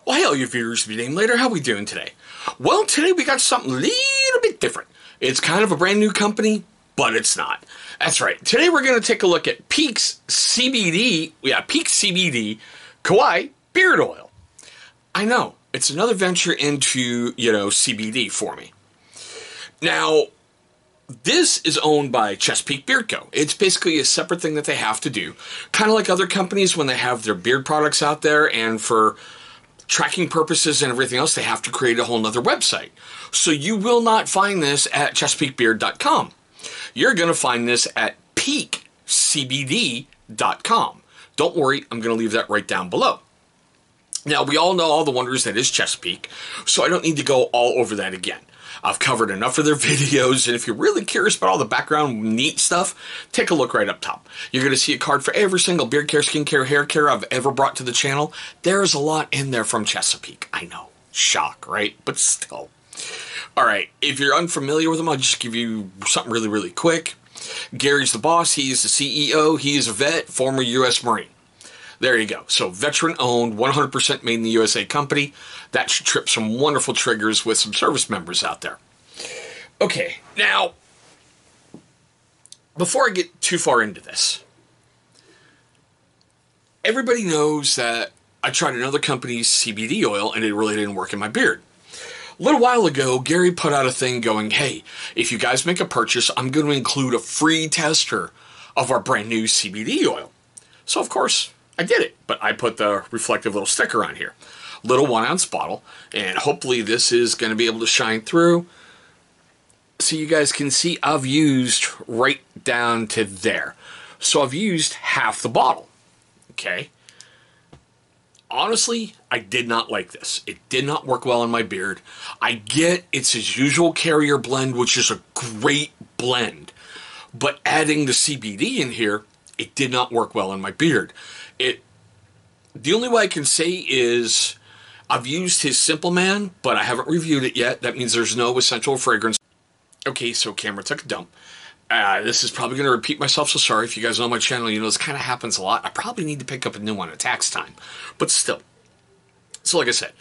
Well, hey, all you viewers to be named later, how we doing today? Well, today we got something a little bit different. It's kind of a brand new company, but it's not. That's right. Today we're going to take a look at Peake's CBD, Peake CBD Kauai beard oil. I know, it's another venture into, CBD for me. Now, this is owned by Chesapeake Beard Co. It's basically a separate thing that they have to do. Kind of like other companies when they have their beard products out there, and for tracking purposes and everything else, they have to create a whole nother website. So you will not find this at ChesapeakeBeard.com. You're going to find this at PeakeCBD.com. Don't worry, I'm going to leave that right down below. Now, we all know all the wonders that is Chesapeake, so I don't need to go all over that again. I've covered enough of their videos, and if you're really curious about all the background neat stuff, take a look right up top. You're going to see a card for every single beard care, skin care, hair care I've ever brought to the channel. There's a lot in there from Chesapeake. I know. Shock, right? But still. All right, if you're unfamiliar with them, I'll just give you something really, really quick. Gary's the boss. He's the CEO. He is a vet, former U.S. Marine. There you go. So veteran-owned, 100% made in the USA company. That should trip some wonderful triggers with some service members out there. Okay, now, before I get too far into this, everybody knows that I tried another company's CBD oil and it really didn't work in my beard. A little while ago, Gary put out a thing going, hey, if you guys make a purchase, I'm going to include a free tester of our brand new CBD oil. So, of course, I did it, but I put the reflective little sticker on here. Little 1-ounce bottle, and hopefully this is going to be able to shine through so you guys can see I've used right down to there. So I've used half the bottle, okay? Honestly, I did not like this. It did not work well in my beard. I get it's his usual carrier blend, which is a great blend, but adding the CBD in here, it did not work well in my beard. The only way I can say is I've used his Simple Man, but I haven't reviewed it yet. That means there's no essential fragrance. Okay, so camera took a dump. This is probably going to repeat myself, so sorry. If you guys know my channel, you know this kind of happens a lot. I probably need to pick up a new one at tax time, but still. So like I said,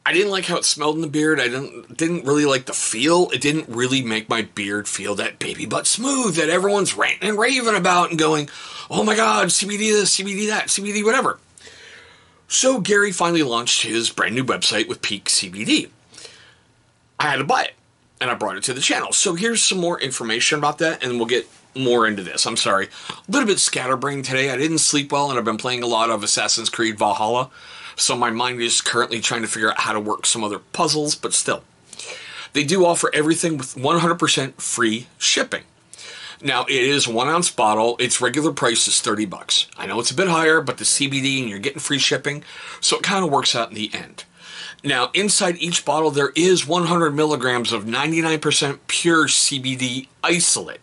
I didn't like how it smelled in the beard. I didn't really like the feel. It didn't really make my beard feel that baby butt smooth that everyone's ranting and raving about and going, oh my God, CBD this, CBD that, CBD whatever. So Gary finally launched his brand new website with Peake CBD. I had to buy it, and I brought it to the channel. So here's some more information about that, and we'll get more into this. I'm sorry. A little bit scatterbrained today. I didn't sleep well, and I've been playing a lot of Assassin's Creed Valhalla. So my mind is currently trying to figure out how to work some other puzzles, but still. They do offer everything with 100% free shipping. Now, it is a 1-ounce bottle. Its regular price is $30. I know it's a bit higher, but the CBD and you're getting free shipping, so it kind of works out in the end. Now, inside each bottle, there is 100 milligrams of 99% pure CBD isolate.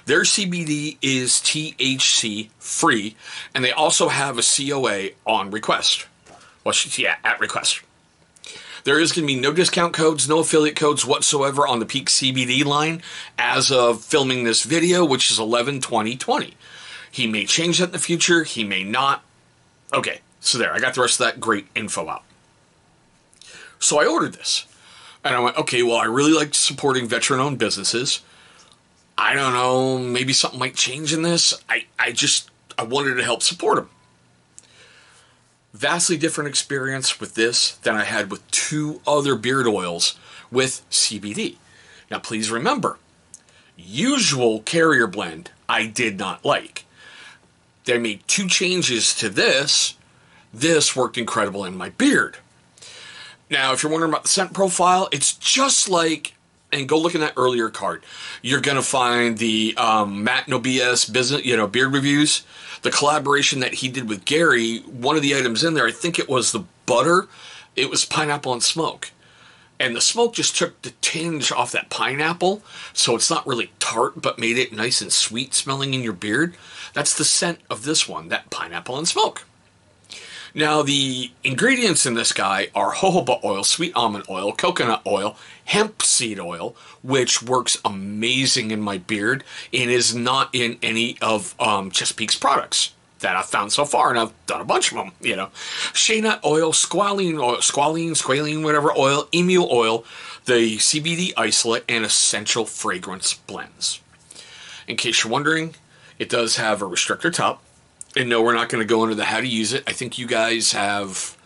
Their CBD is THC free, and they also have a COA on request. Well, yeah, at request. There is going to be no discount codes, no affiliate codes whatsoever on the Peake CBD line as of filming this video, which is 11/20/20. He may change that in the future. He may not. Okay, so there. I got the rest of that great info out. So I ordered this. And I went, okay, well, I really like supporting veteran-owned businesses. I don't know, maybe something might change in this. I wanted to help support them. Vastly different experience with this than I had with 2 other beard oils with CBD. Now, please remember, usual carrier blend I did not like. They made 2 changes to this. This worked incredible in my beard. Now, if you're wondering about the scent profile, it's just like, and go look in that earlier card, you're going to find the Matt No BS business, beard reviews. The collaboration that he did with Gary, one of the items in there, I think it was the butter. It was pineapple and smoke. And the smoke just took the tinge off that pineapple, so it's not really tart, but made it nice and sweet smelling in your beard. That's the scent of this one, that pineapple and smoke. Now, the ingredients in this guy are jojoba oil, sweet almond oil, coconut oil, hemp seed oil, which works amazing in my beard and is not in any of Chesapeake's products. that I've found so far, and I've done a bunch of them, you know. Shea nut oil, squalene, whatever oil, emu oil, the CBD isolate, and essential fragrance blends. In case you're wondering, it does have a restrictor top. And no, we're not going to go into the how to use it. I think you guys have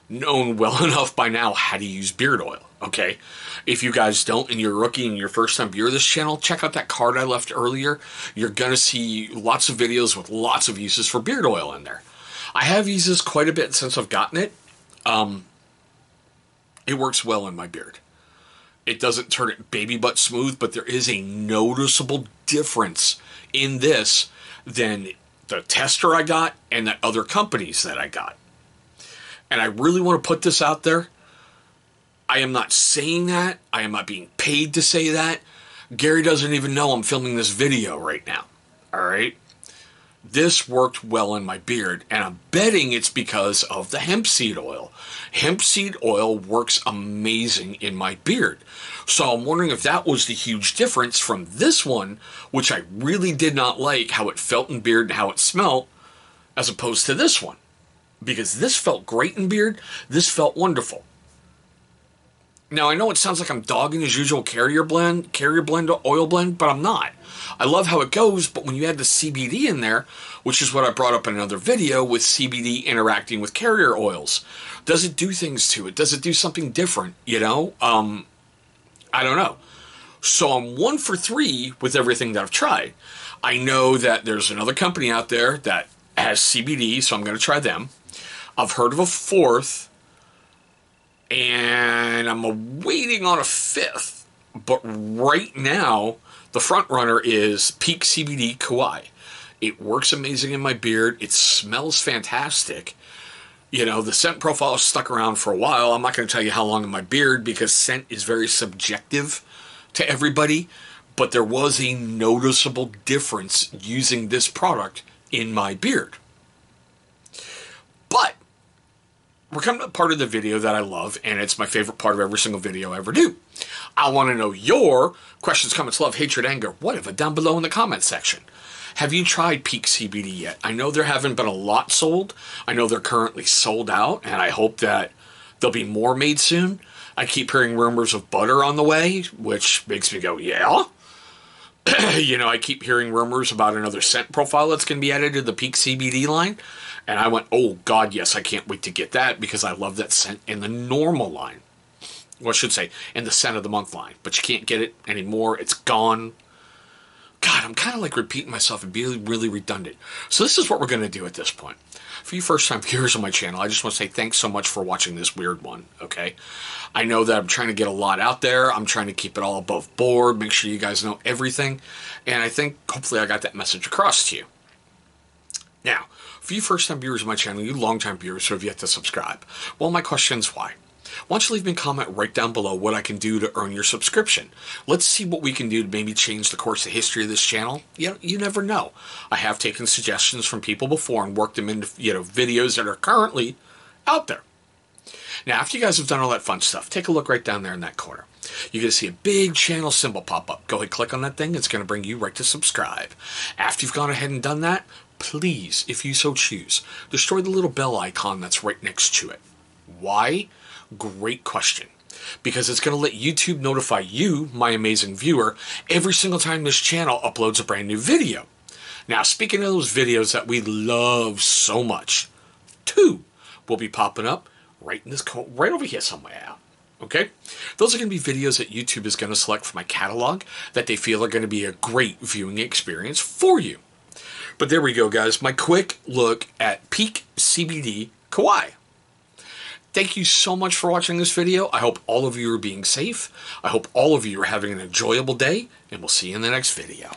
known well enough by now how to use beard oil, okay? If you guys don't and you're a rookie and your first time viewer of this channel, check out that card I left earlier. You're going to see lots of videos with lots of uses for beard oil in there. I have used this quite a bit since I've gotten it. It works well in my beard. It doesn't turn it baby butt smooth, but there is a noticeable difference in this than the tester I got and the other companies that I got. And I really want to put this out there. I am not saying that. I am not being paid to say that. Gary doesn't even know I'm filming this video right now. All right? This worked well in my beard, and I'm betting it's because of the hemp seed oil. Hemp seed oil works amazing in my beard. So I'm wondering if that was the huge difference from this one, which I really did not like how it felt in beard and how it smelled, as opposed to this one. Because this felt great in beard, this felt wonderful. Now, I know it sounds like I'm dogging his usual carrier blend to oil blend, but I'm not. I love how it goes, but when you add the CBD in there, which is what I brought up in another video with CBD interacting with carrier oils, does it do things to it? Does it do something different, you know? I don't know. So I'm 1 for 3 with everything that I've tried. I know that there's another company out there that has CBD, so I'm going to try them. I've heard of a 4th, and I'm waiting on a 5th. But right now, the front runner is Peake CBD Kauai. It works amazing in my beard. It smells fantastic. You know, the scent profile is stuck around for a while. I'm not going to tell you how long in my beard because scent is very subjective to everybody. But there was a noticeable difference using this product in my beard. But we're coming to the part of the video that I love, and it's my favorite part of every single video I ever do. I want to know your questions, comments, love, hatred, anger, whatever, down below in the comment section. Have you tried Peake CBD yet? I know there haven't been a lot sold. I know they're currently sold out, and I hope that there'll be more made soon. I keep hearing rumors of butter on the way, which makes me go, yeah. You know, I keep hearing rumors about another scent profile that's going to be added to the Peake CBD line. And I went, oh, God, yes, I can't wait to get that because I love that scent in the normal line. Well, I should say, in the scent of the month line. But you can't get it anymore. It's gone. God, I'm kind of like repeating myself and being really redundant. So this is what we're going to do at this point. For you first-time viewers on my channel, I just want to say thanks so much for watching this weird one, okay? I know that I'm trying to get a lot out there. I'm trying to keep it all above board, make sure you guys know everything. And I think, hopefully, I got that message across to you. Now, for you first-time viewers on my channel, you long-time viewers who have yet to subscribe, well, my question is why? Why don't you leave me a comment right down below what I can do to earn your subscription? Let's see what we can do to maybe change the course of history of this channel. You never know. I have taken suggestions from people before and worked them into videos that are currently out there. Now, after you guys have done all that fun stuff, take a look right down there in that corner. You're going to see a big channel symbol pop up. Go ahead, click on that thing. It's going to bring you right to subscribe. After you've gone ahead and done that, please, if you so choose, destroy the little bell icon that's right next to it. Why? Great question. Because it's going to let YouTube notify you, my amazing viewer, every single time this channel uploads a brand new video. Now, speaking of those videos that we love so much, 2 will be popping up right in this right over here somewhere. Okay? Those are going to be videos that YouTube is going to select from my catalog that they feel are going to be a great viewing experience for you. But there we go, guys. My quick look at Peake CBD Kauai. Thank you so much for watching this video. I hope all of you are being safe. I hope all of you are having an enjoyable day, and we'll see you in the next video.